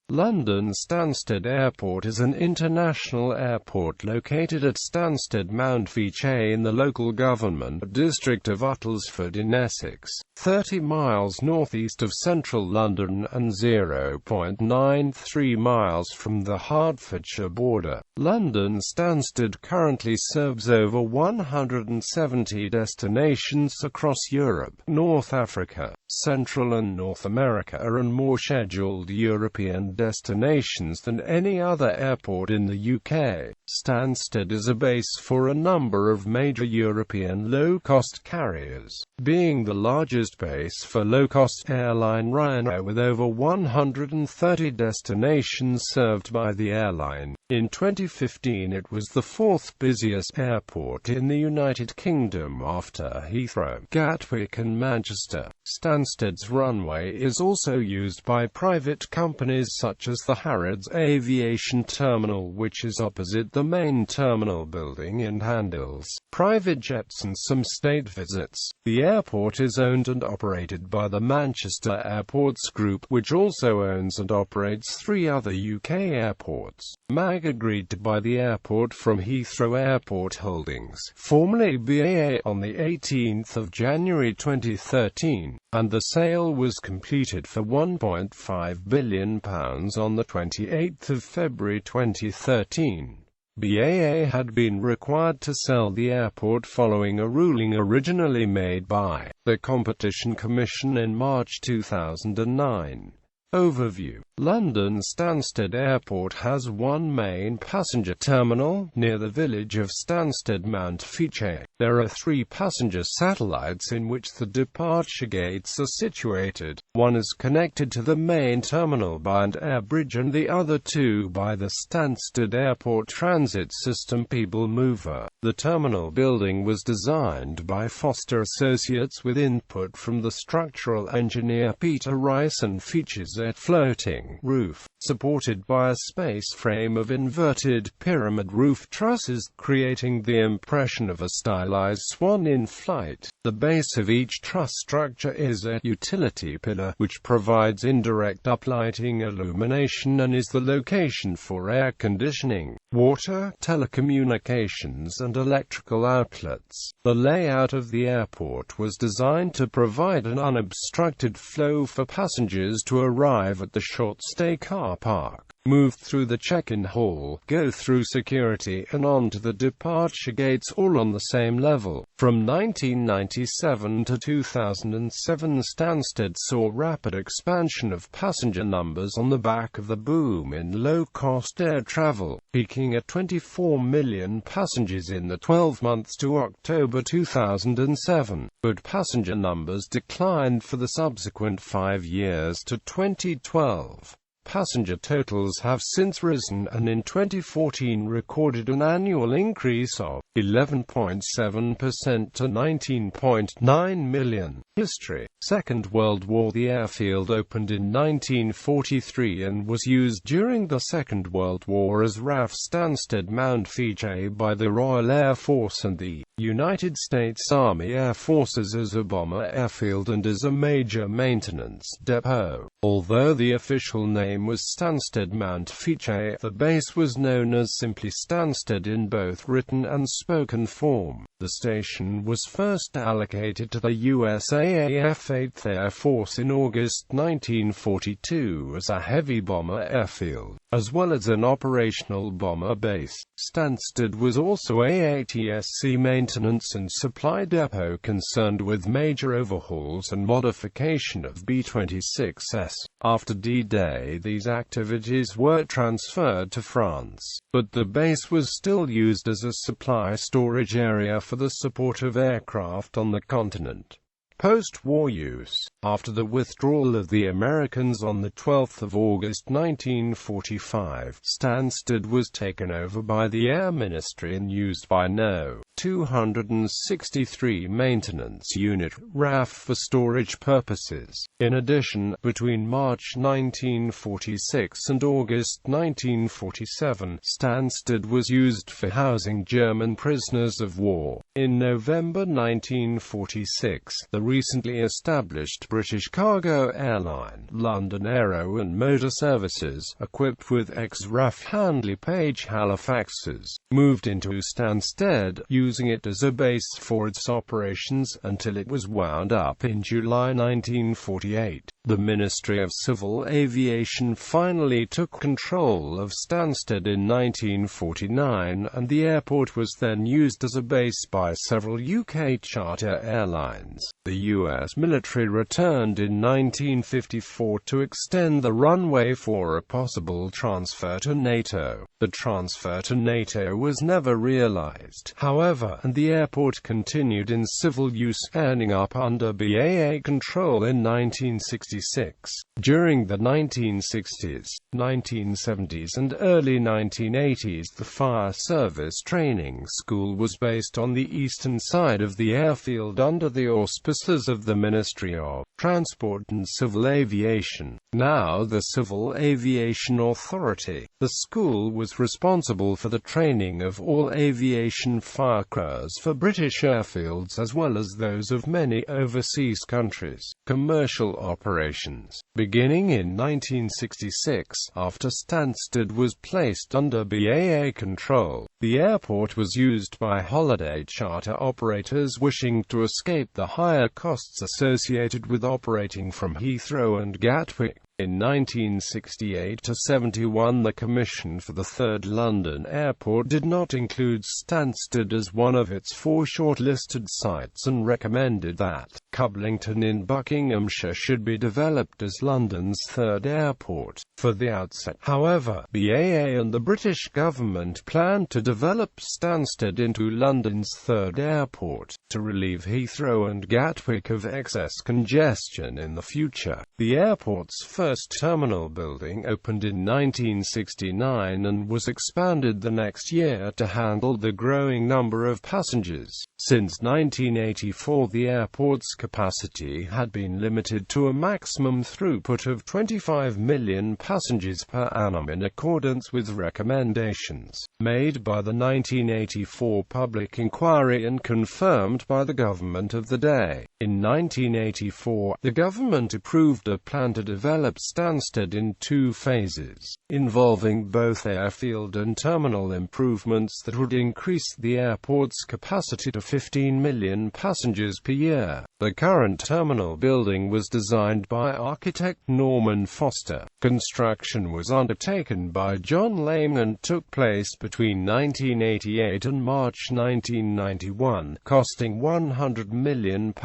London Stansted Airport is an international airport located at Stansted Mountfitchet in the local government district of Uttlesford in Essex, 30 miles northeast of central London and 0.93 miles from the Hertfordshire border. London Stansted currently serves over 170 destinations across Europe, North Africa, Central and North America, and more scheduled European destinations than any other airport in the UK. Stansted is a base for a number of major European low-cost carriers, being the largest base for low-cost airline Ryanair with over 130 destinations served by the airline. In 2015 it was the fourth busiest airport in the United Kingdom after Heathrow, Gatwick and Manchester. Stansted's runway is also used by private companies such as the Harrods Aviation Terminal, which is opposite the main terminal building, and handles private jets and some state visits. The airport is owned and operated by the Manchester Airports Group, which also owns and operates 3 other UK airports. MAG agreed to buy the airport from Heathrow Airport Holdings, formerly BAA, on the 18th of January 2013, and the sale was completed for £1.5 billion on the 28th of February 2013. BAA had been required to sell the airport following a ruling originally made by the Competition Commission in March 2009. Overview. London Stansted Airport has one main passenger terminal, near the village of Stansted Mountfitchet. There are 3 passenger satellites in which the departure gates are situated. One is connected to the main terminal by an air bridge and the other 2 by the Stansted Airport Transit System People Mover. The terminal building was designed by Foster Associates with input from the structural engineer Peter Rice and features a floating roof, supported by a space frame of inverted pyramid roof trusses, creating the impression of a stylized swan in flight. The base of each truss structure is a utility pillar, which provides indirect uplighting illumination and is the location for air conditioning, water, telecommunications and electrical outlets. The layout of the airport was designed to provide an unobstructed flow for passengers to arrive at the short-stay car park, move through the check-in hall, go through security and onto the departure gates, all on the same level. From 1997 to 2007, Stansted saw rapid expansion of passenger numbers on the back of the boom in low-cost air travel, peaking at 24 million passengers in the 12 months to October 2007, but passenger numbers declined for the subsequent 5 years to 2012. Passenger totals have since risen and in 2014 recorded an annual increase of 11.7% to 19.9 million. History. Second World War. The airfield opened in 1943 and was used during the Second World War as RAF Stansted Mountfitchet by the Royal Air Force and the United States Army Air Forces as a bomber airfield and as a major maintenance depot. Although the official name was Stansted Mountfitchet, the base was known as simply Stansted in both written and spoken form. The station was first allocated to the USAAF 8th Air Force in August 1942 as a heavy bomber airfield, as well as an operational bomber base. Stansted was also a ATSC maintenance and supply depot concerned with major overhauls and modification of B-26s. After D-Day, these activities were transferred to France, but the base was still used as a supply storage area for the support of aircraft on the continent. Post-war use. After the withdrawal of the Americans on the 12th of August 1945, Stansted was taken over by the Air Ministry and used by No. 263 Maintenance Unit RAF for storage purposes. In addition, between March 1946 and August 1947, Stansted was used for housing German prisoners of war. In November 1946, the recently established British cargo airline, London Aero and Motor Services, equipped with ex-RAF Handley Page Halifaxes, moved into Stansted, using it as a base for its operations until it was wound up in July 1948. The Ministry of Civil Aviation finally took control of Stansted in 1949, and the airport was then used as a base by several UK charter airlines. The US military returned in 1954 to extend the runway for a possible transfer to NATO. The transfer to NATO was never realized, however, and the airport continued in civil use, ending up under BAA control in 1966. During the 1960s, 1970s and early 1980s, the Fire Service Training School was based on the eastern side of the airfield under the auspices of the Ministry of Transport and Civil Aviation, now the Civil Aviation Authority. The school was responsible for the training of all aviation firecrews for British airfields as well as those of many overseas countries. Commercial operations. Beginning in 1966, after Stansted was placed under BAA control, the airport was used by holiday charter operators wishing to escape the higher costs associated with operating from Heathrow and Gatwick. In 1968–71, the Commission for the Third London Airport did not include Stansted as one of its 4 shortlisted sites and recommended that Cublington in Buckinghamshire should be developed as London's third airport. For the outset, however, BAA and the British government planned to develop Stansted into London's third airport, to relieve Heathrow and Gatwick of excess congestion in the future. The airport's first terminal building opened in 1969 and was expanded the next year to handle the growing number of passengers. Since 1984, the airport's capacity had been limited to a maximum throughput of 25 million passengers per annum in accordance with recommendations made by the 1984 public inquiry and confirmed by the government of the day. In 1984, the government approved a plan to develop Stansted in 2 phases, involving both airfield and terminal improvements that would increase the airport's capacity to 15 million passengers per year. The current terminal building was designed by architect Norman Foster. Construction was undertaken by John Lane and took place between 1988 and March 1991, costing £100 million.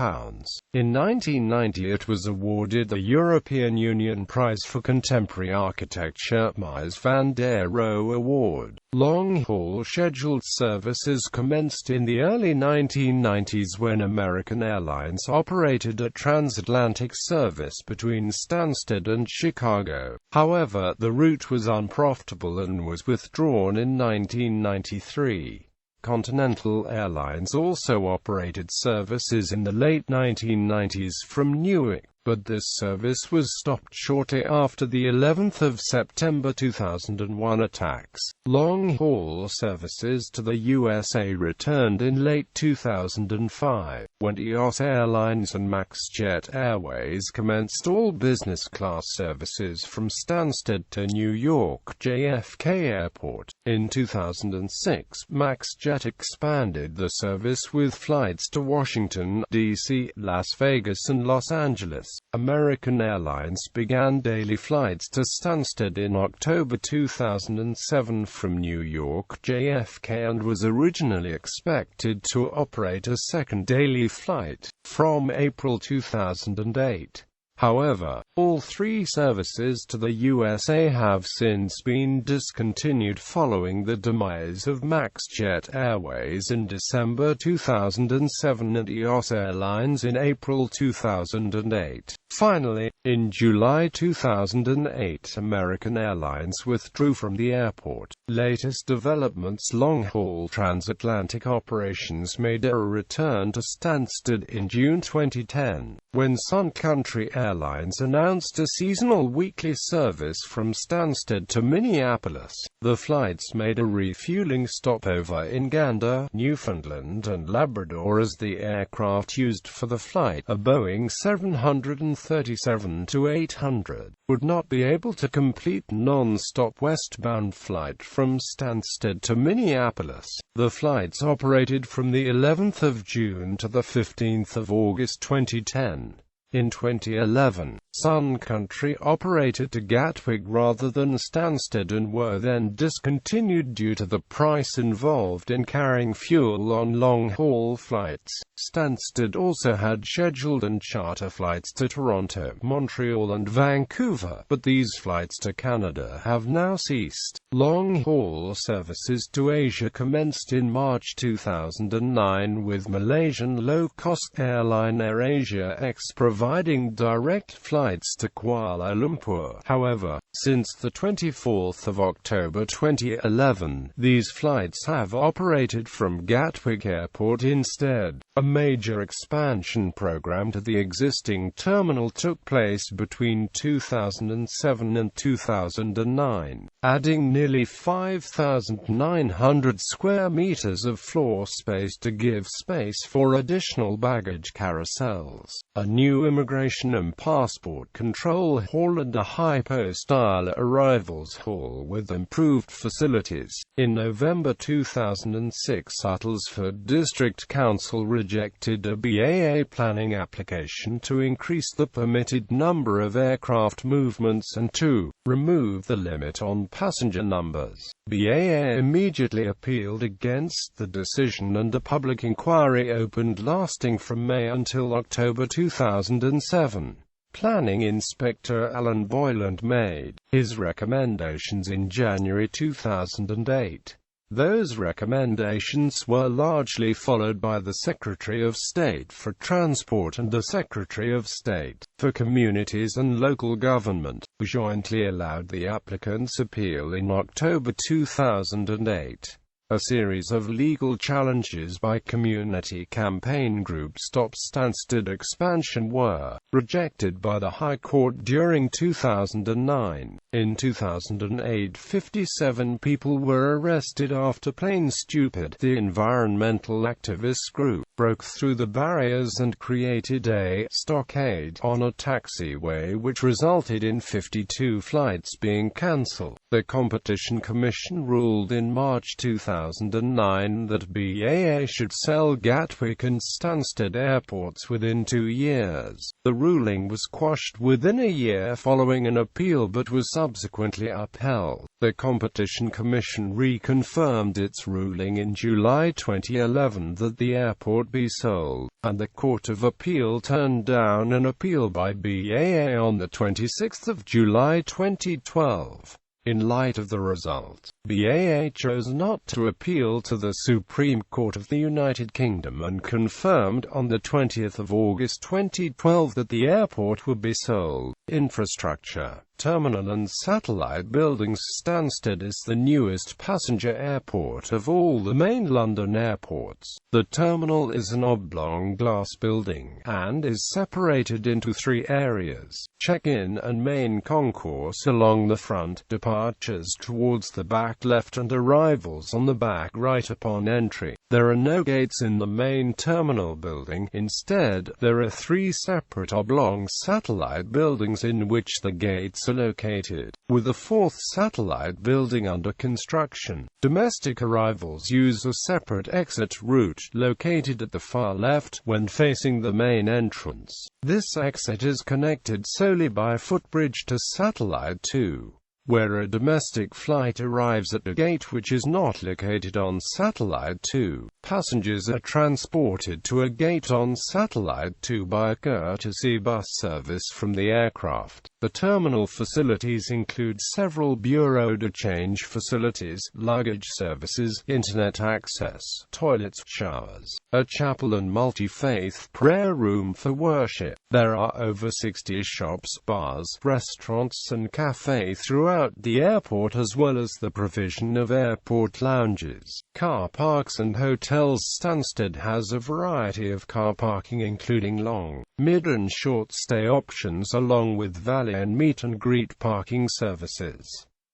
In 1990 it was awarded the European Union Prize for Contemporary Architecture, Mies van der Rohe Award. Long-haul scheduled services commenced in the early 1990s when American Airlines operated a transatlantic service between Stansted and Chicago. However, the route was unprofitable and was withdrawn in 1993. Continental Airlines also operated services in the late 1990s from Newark, but this service was stopped shortly after the 11th of September 2001 attacks. Long-haul services to the USA returned in late 2005, when EOS Airlines and MaxJet Airways commenced all business-class services from Stansted to New York JFK Airport. In 2006, MaxJet expanded the service with flights to Washington, D.C., Las Vegas and Los Angeles. American Airlines began daily flights to Stansted in October 2007 from New York JFK and was originally expected to operate a second daily flight from April 2008. However, all 3 services to the USA have since been discontinued following the demise of MaxJet Airways in December 2007 and EOS Airlines in April 2008. Finally, in July 2008, American Airlines withdrew from the airport. Latest developments: long-haul transatlantic operations made a return to Stansted in June 2010, when Sun Country Airlines announced announced a seasonal weekly service from Stansted to Minneapolis. The flights made a refueling stopover in Gander, Newfoundland and Labrador as the aircraft used for the flight, a Boeing 737-800, would not be able to complete non-stop westbound flight from Stansted to Minneapolis. The flights operated from the 11th of June to the 15th of August 2010. In 2011, Sun Country operated to Gatwick rather than Stansted and were then discontinued due to the price involved in carrying fuel on long-haul flights. Stansted also had scheduled and charter flights to Toronto, Montreal and Vancouver, but these flights to Canada have now ceased. Long-haul services to Asia commenced in March 2009 with Malaysian low-cost airline AirAsia X providing direct flights to Kuala Lumpur. However, since the 24th of October 2011, these flights have operated from Gatwick Airport instead. A major expansion program to the existing terminal took place between 2007 and 2009, adding nearly 5,900 square meters of floor space to give space for additional baggage carousels, a new immigration and passport control hall and a hypo-style arrivals hall with improved facilities. In November 2006, Uttlesford District Council rejected a BAA planning application to increase the permitted number of aircraft movements and to remove the limit on passenger numbers. BAA immediately appealed against the decision and a public inquiry opened lasting from May until October 2007. Planning Inspector Alan Boyland made his recommendations in January 2008. Those recommendations were largely followed by the Secretary of State for Transport and the Secretary of State for Communities and Local Government, who jointly allowed the applicant's appeal in October 2008. A series of legal challenges by community campaign group Stop Stansted Expansion were rejected by the High Court during 2009. In 2008, 57 people were arrested after Plain Stupid, the environmental activist group, broke through the barriers and created a stockade on a taxiway which resulted in 52 flights being cancelled. The Competition Commission ruled in March 2009 that BAA should sell Gatwick and Stansted airports within 2 years. The ruling was quashed within a year following an appeal but was subsequently upheld. The Competition Commission reconfirmed its ruling in July 2011 that the airport be sold, and the Court of Appeal turned down an appeal by BAA on the 26th of July 2012. In light of the result, BAA chose not to appeal to the Supreme Court of the United Kingdom and confirmed on the 20th of August 2012 that the airport would be sold. Infrastructure, terminal and satellite buildings. Stansted is the newest passenger airport of all the main London airports. The terminal is an oblong glass building, and is separated into 3 areas: check-in and main concourse along the front, departures towards the back left and arrivals on the back right upon entry. There are no gates in the main terminal building. Instead, there are 3 separate oblong satellite buildings in which the gates are located, with a 4th satellite building under construction. Domestic arrivals use a separate exit route located at the far left when facing the main entrance. This exit is connected solely by footbridge to Satellite 2, where a domestic flight arrives at a gate which is not located on Satellite 2. Passengers are transported to a gate on Satellite 2 by a courtesy bus service from the aircraft. The terminal facilities include several bureau de change facilities, luggage services, internet access, toilets, showers, a chapel and multi-faith prayer room for worship. There are over 60 shops, bars, restaurants and cafes throughout the airport, as well as the provision of airport lounges, car parks and hotels. Stansted has a variety of car parking including long, mid and short stay options along with valet and meet and greet parking services.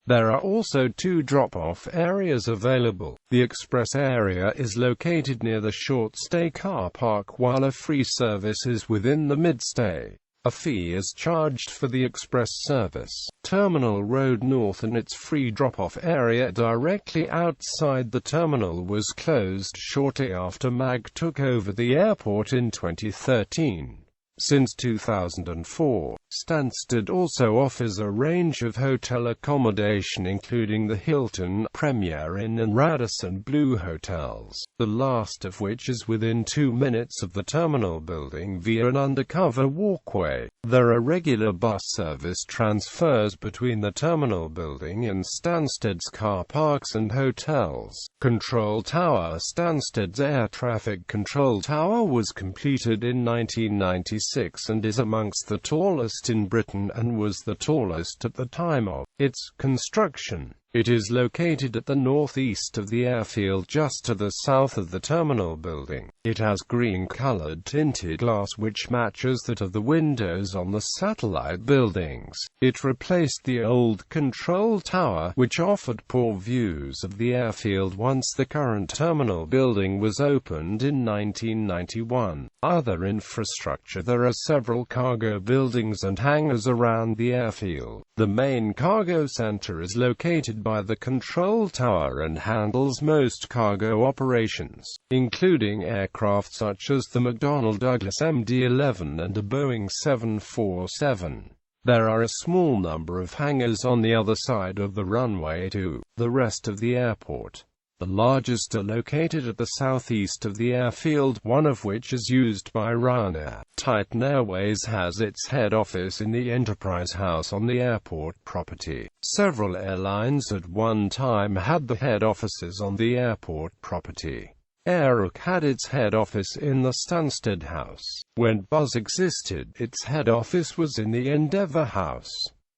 There are also 2 drop-off areas available. The express area is located near the short-stay car park, while a free service is within the mid-stay. A fee is charged for the express service. Terminal Road North and its free drop-off area directly outside the terminal was closed shortly after MAG took over the airport in 2013. Since 2004, Stansted also offers a range of hotel accommodation including the Hilton, Premier Inn and Radisson Blu hotels, the last of which is within 2 minutes of the terminal building via an undercover walkway. There are regular bus service transfers between the terminal building and Stansted's car parks and hotels. Control Tower. Stansted's air traffic control tower was completed in 1996 and is amongst the tallest in Britain and was the tallest at the time of its construction. It is located at the northeast of the airfield, just to the south of the terminal building. It has green-colored tinted glass which matches that of the windows on the satellite buildings. It replaced the old control tower, which offered poor views of the airfield once the current terminal building was opened in 1991. Other infrastructure. There are several cargo buildings and hangars around the airfield. The main cargo center is located by the control tower and handles most cargo operations, including aircraft such as the McDonnell Douglas MD-11 and a Boeing 747. There are a small number of hangars on the other side of the runway to the rest of the airport. The largest are located at the southeast of the airfield, one of which is used by Ryanair. Titan Airways has its head office in the Enterprise House on the airport property. Several airlines at one time had the head offices on the airport property. Airuk had its head office in the Stansted House. When Buzz existed, its head office was in the Endeavour House.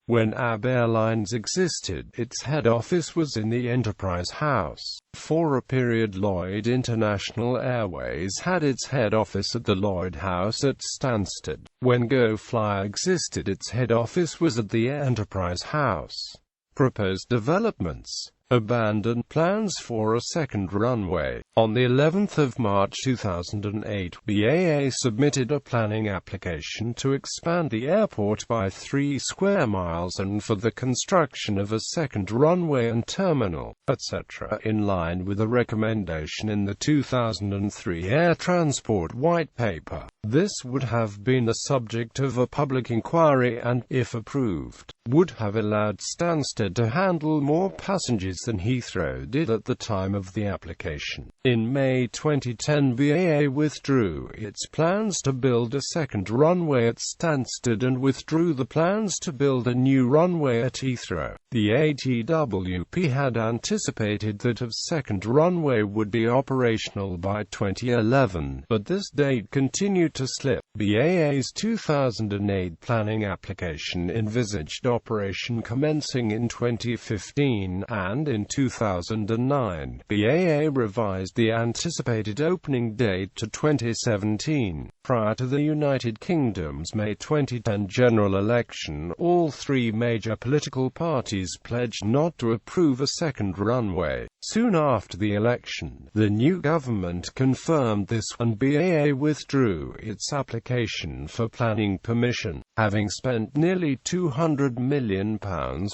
When AB Airlines existed, its head office was in the Enterprise House. For a period, Lloyd International Airways had its head office at the Lloyd House at Stansted. When GoFly existed, its head office was at the Enterprise House. Proposed developments. Abandoned plans for a second runway. On the 11th of March 2008, BAA submitted a planning application to expand the airport by 3 square miles and for the construction of a second runway and terminal, etc., in line with a recommendation in the 2003 Air Transport White Paper. This would have been the subject of a public inquiry and, if approved, would have allowed Stansted to handle more passengers than Heathrow did at the time of the application. In May 2010, BAA withdrew its plans to build a second runway at Stansted and withdrew the plans to build a new runway at Heathrow. The ATWP had anticipated that a second runway would be operational by 2011, but this date continued to slip. BAA's 2008 planning application envisaged operation commencing in 2015, and in 2009, BAA revised the anticipated opening date to 2017. Prior to the United Kingdom's May 2010 general election, all 3 major political parties pledged not to approve a second runway. Soon after the election, the new government confirmed this, and BAA withdrew its application for planning permission, having spent nearly £200 million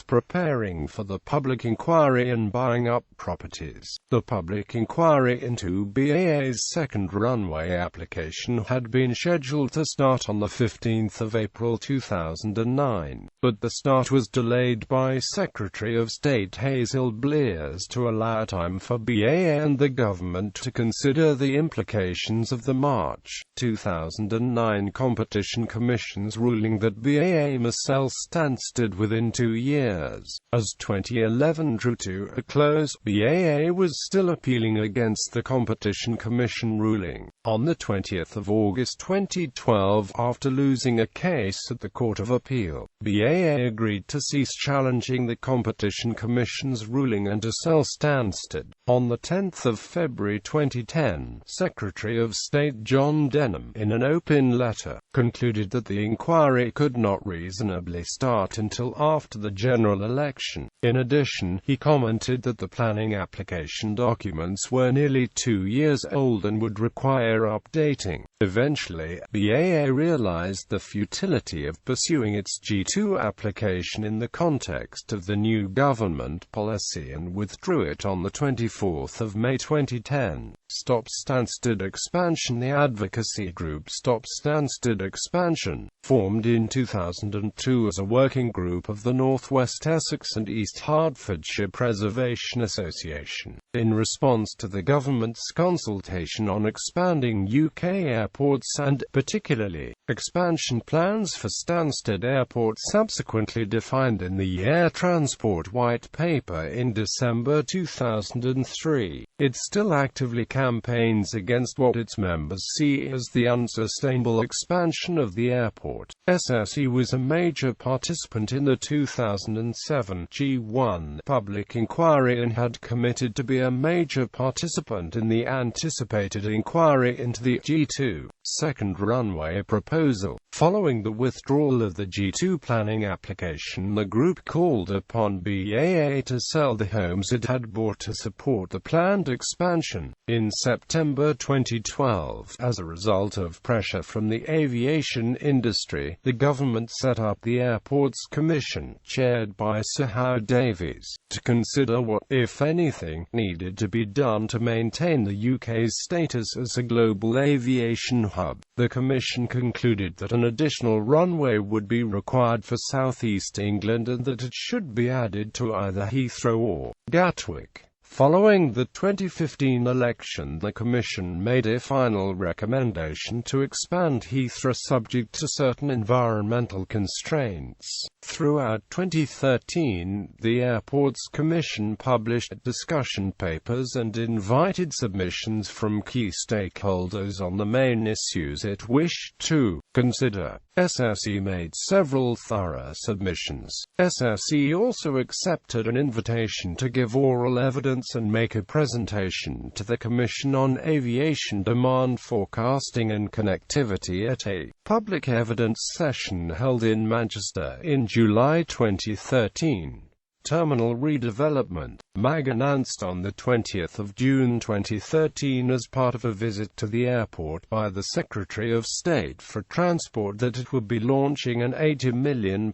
preparing for the public inquiry and buying up properties. The public inquiry into BAA's second runway application had been scheduled to start on the 15th of April 2009, but the start was delayed by Secretary of State Hazel Blears to allow time for BAA and the government to consider the implications of the March 2009 Competition Commission's ruling urging that BAA must sell Stansted within 2 years. As 2011 drew to a close, BAA was still appealing against the Competition Commission ruling. On the 20th of August 2012, after losing a case at the Court of Appeal, BAA agreed to cease challenging the Competition Commission's ruling and to sell Stansted. On the 10th of February 2010, Secretary of State John Denham, in an open letter, concluded that the inquiry could not reasonably start until after the general election. In addition, he commented that the planning application documents were nearly 2 years old and would require updating. Eventually, BAA realized the futility of pursuing its G2 application in the context of the new government policy and withdrew it on the 24th of May 2010. Stop Stansted Expansion. The advocacy group Stop Stansted Expansion, formed in 2002 as a working group of the North West Essex and East Hertfordshire Preservation Association, in response to the government's consultation on expanding UK airports and, particularly, expansion plans for Stansted Airport, subsequently defined in the Air Transport White Paper in December 2003. It still actively campaigns against what its members see as the unsustainable expansion of the airport. SSE was a major participant in the 2007 G1 public inquiry and had committed to be a major participant in the anticipated inquiry into the G2 second runway proposal. Following the withdrawal of the G2 planning application, the group called upon BAA to sell the homes it had bought to support the planned expansion. In September 2012, as a result of pressure from the aviation industry, the government set up the Airports Commission, chaired by Sir Howard Davies, to consider what, if anything, needed to be done to maintain the UK's status as a global aviation hub. The Commission concluded that an additional runway would be required for South East England and that it should be added to either Heathrow or Gatwick. Following the 2015 election, the Commission made a final recommendation to expand Heathrow subject to certain environmental constraints. Throughout 2013, the Airports Commission published discussion papers and invited submissions from key stakeholders on the main issues it wished to consider. SSE made several thorough submissions. SSE also accepted an invitation to give oral evidence and make a presentation to the Commission on Aviation Demand Forecasting and Connectivity at a public evidence session held in Manchester in July 2013. Terminal redevelopment. MAG announced on the 20th of June 2013 as part of a visit to the airport by the Secretary of State for Transport that it would be launching an £80 million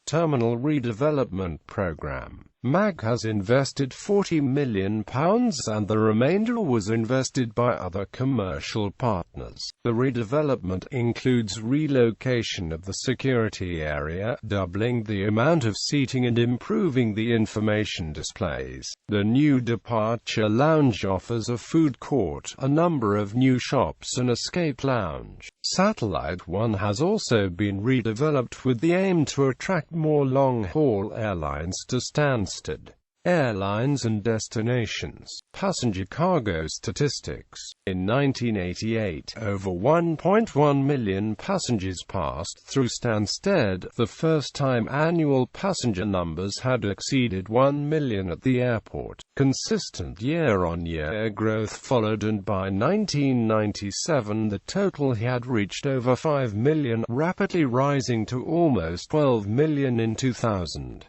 terminal redevelopment programme. MAG has invested £40 million and the remainder was invested by other commercial partners. The redevelopment includes relocation of the security area, doubling the amount of seating and improving the information displays. The new departure lounge offers a food court, a number of new shops and escape lounge. Satellite 1 has also been redeveloped with the aim to attract more long-haul airlines to Stansted. Airlines and destinations. Passenger cargo statistics. In 1988, over 1.1 million passengers passed through Stansted, the first time annual passenger numbers had exceeded 1 million at the airport. Consistent year-on-year growth followed, and by 1997 the total had reached over 5 million, rapidly rising to almost 12 million in 2000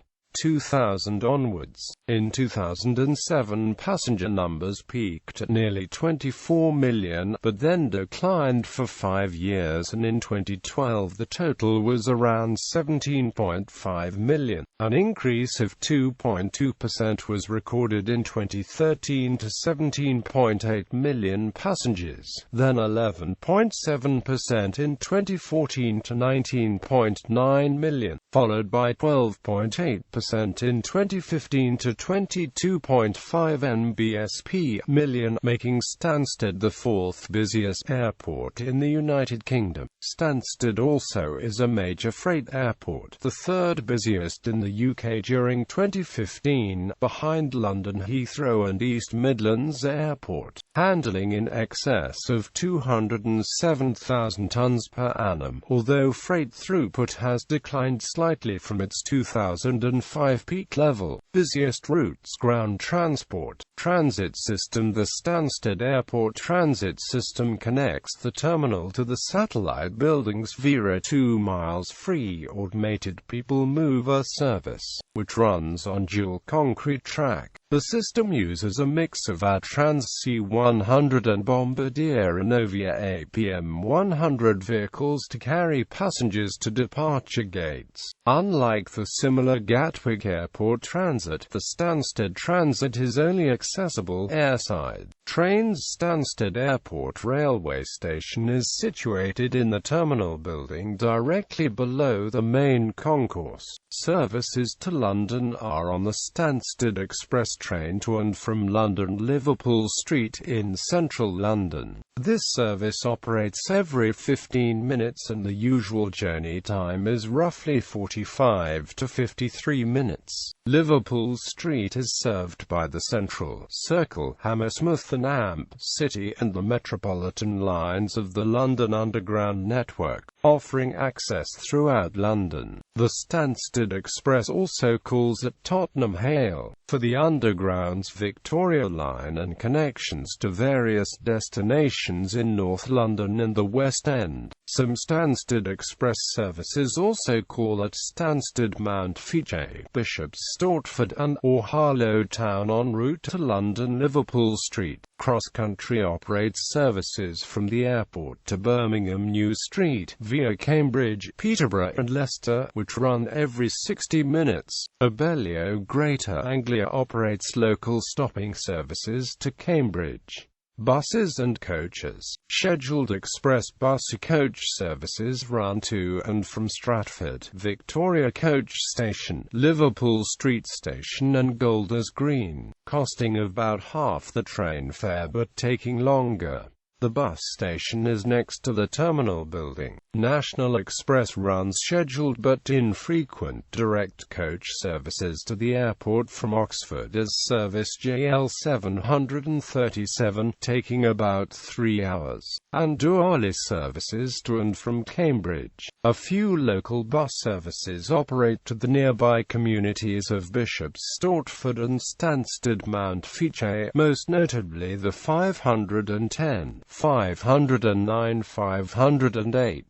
onwards. In 2007, passenger numbers peaked at nearly 24 million, but then declined for 5 years, and in 2012 the total was around 17.5 million. An increase of 2.2% was recorded in 2013 to 17.8 million passengers, then 11.7% in 2014 to 19.9 million, followed by 12.8% 5% in 2015 to 22.5 NBSP million, making Stansted the fourth busiest airport in the United Kingdom. Stansted also is a major freight airport, the third busiest in the UK during 2015, behind London Heathrow and East Midlands Airport, handling in excess of 207,000 tonnes per annum, although freight throughput has declined slightly from its 2005 peak level. Busiest routes: ground transport. Transit system. The Stansted Airport transit system connects the terminal to the satellite buildings via a 2 miles free automated people mover service, which runs on dual concrete track. The system uses a mix of Atrans C100 and Bombardier Innovia APM 100 vehicles to carry passengers to departure gates. Unlike the similar Gatwick Airport Transit, the Stansted Transit is only accessible airside. Trains. Stansted Airport railway station is situated in the terminal building directly below the main concourse. Services to London are on the Stansted Express train to and from London Liverpool Street in central London. This service operates every 15 minutes and the usual journey time is roughly 45 to 53 minutes. Liverpool Street is served by the Central, Circle, Hammersmith and Amp City and the Metropolitan lines of the London Underground network, offering access throughout London. The Stansted Express also calls at Tottenham Hale for the Underground's Victoria Line and connections to various destinations in North London and the West End. Some Stansted Express services also call at Stansted Mountfitchet, Bishop's Stortford and or Harlow Town en route to London Liverpool Street. Cross Country operates services from the airport to Birmingham New Street via Cambridge, Peterborough and Leicester, which run every 60 minutes. Abellio Greater Anglia operates local stopping services to Cambridge. Buses and coaches. Scheduled express bus coach services run to and from Stratford, Victoria Coach Station, Liverpool Street Station and Golders Green, costing about half the train fare but taking longer. The bus station is next to the terminal building. National Express runs scheduled but infrequent direct coach services to the airport from Oxford as service JL 737, taking about 3 hours, and hourly services to and from Cambridge. A few local bus services operate to the nearby communities of Bishop's Stortford and Stansted Mountfitchet, most notably the 510, 509, 508,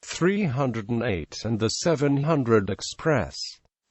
308 and the 700 Express.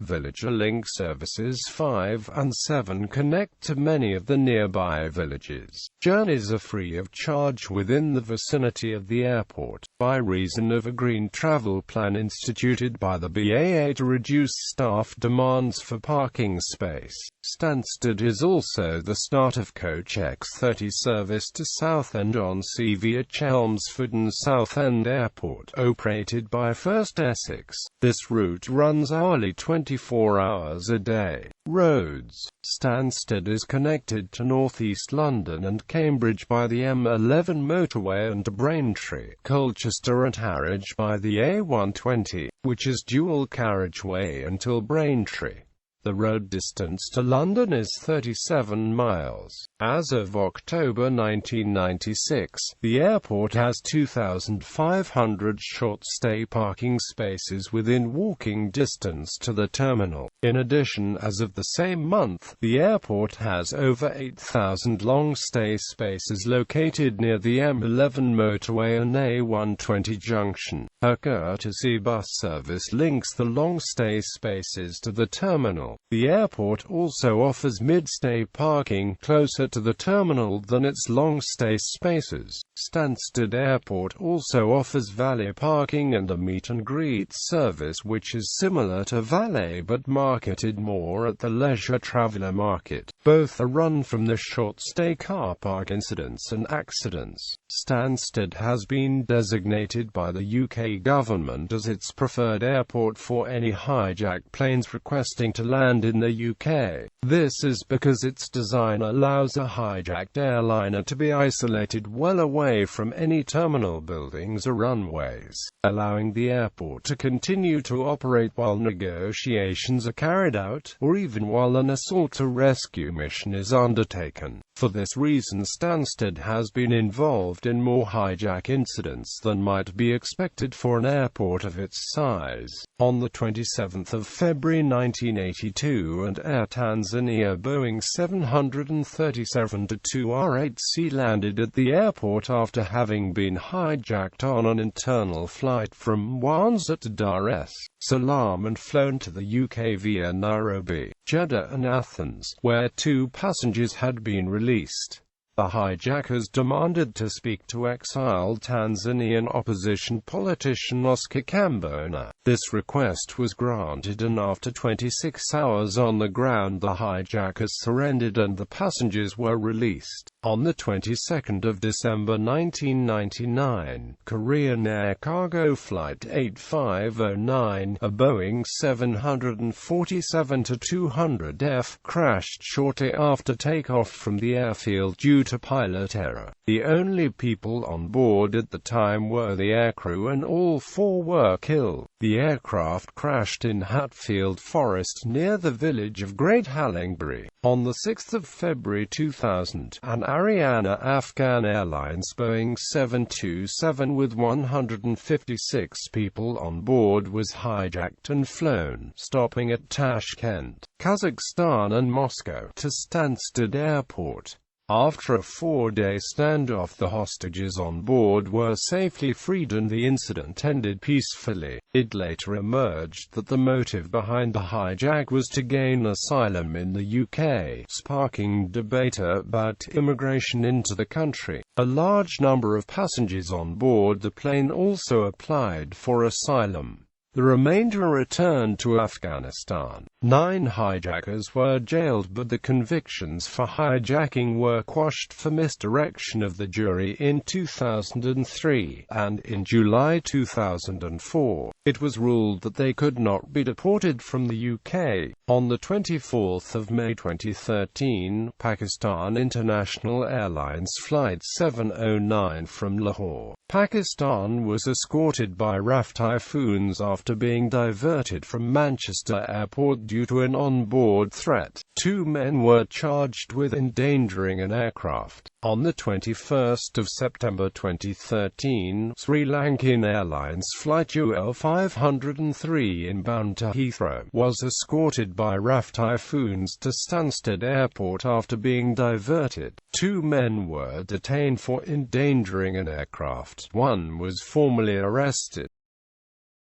Villager Link services 5 and 7 connect to many of the nearby villages. Journeys are free of charge within the vicinity of the airport, by reason of a green travel plan instituted by the BAA to reduce staff demands for parking space. Stansted is also the start of Coach X30 service to Southend-on-Sea via Chelmsford and Southend Airport, operated by First Essex. This route runs hourly 24 hours a day. Roads. Stansted is connected to northeast London and Cambridge by the M11 motorway and to Braintree, Colchester and Harwich by the A120, which is dual carriageway until Braintree. The road distance to London is 37 miles. As of October 1996, the airport has 2,500 short-stay parking spaces within walking distance to the terminal. In addition, as of the same month, the airport has over 8,000 long-stay spaces located near the M11 motorway and A120 junction. A courtesy bus service links the long-stay spaces to the terminal. The airport also offers mid-stay parking closer to the terminal than its long-stay spaces. Stansted Airport also offers valet parking and a meet-and-greet service which is similar to valet but marketed more at the leisure traveller market. Both are run from the short-stay car park incidents and accidents. Stansted has been designated by the UK government as its preferred airport for any hijacked planes requesting to land land in the UK. This is because its design allows a hijacked airliner to be isolated well away from any terminal buildings or runways, allowing the airport to continue to operate while negotiations are carried out, or even while an assault or rescue mission is undertaken. For this reason, Stansted has been involved in more hijack incidents than might be expected for an airport of its size. On the 27th of February 1982, an Air Tanzania Boeing 737-2 R8C landed at the airport after having been hijacked on an internal flight from Mwanza to Dar es Salaam and flown to the UK via Nairobi, Jeddah and Athens, where 2 passengers had been released. The hijackers demanded to speak to exiled Tanzanian opposition politician Oscar Kambona. This request was granted, and after 26 hours on the ground, the hijackers surrendered and the passengers were released. On the 22nd of December 1999, Korean Air cargo flight 8509, a Boeing 747-200F, crashed shortly after takeoff from the airfield due to pilot error. The only people on board at the time were the aircrew, and all 4 were killed. The aircraft crashed in Hatfield Forest near the village of Great Hallingbury. On the 6th of February 2000, an Ariana Afghan Airlines Boeing 727 with 156 people on board was hijacked and flown, stopping at Tashkent, Kazakhstan and Moscow, to Stansted Airport. After a 4-day standoff, the hostages on board were safely freed and the incident ended peacefully. It later emerged that the motive behind the hijack was to gain asylum in the UK, sparking debate about immigration into the country. A large number of passengers on board the plane also applied for asylum. The remainder returned to Afghanistan. 9 hijackers were jailed, but the convictions for hijacking were quashed for misdirection of the jury in 2003, and in July 2004, it was ruled that they could not be deported from the UK. On the 24th of May 2013, Pakistan International Airlines Flight 709 from Lahore, Pakistan was escorted by RAF Typhoons after being diverted from Manchester Airport due to an on-board threat. 2 men were charged with endangering an aircraft. On the 21st of September 2013, Sri Lankan Airlines Flight UL 503 inbound to Heathrow was escorted by RAF Typhoons to Stansted Airport after being diverted. 2 men were detained for endangering an aircraft. 1 was formally arrested.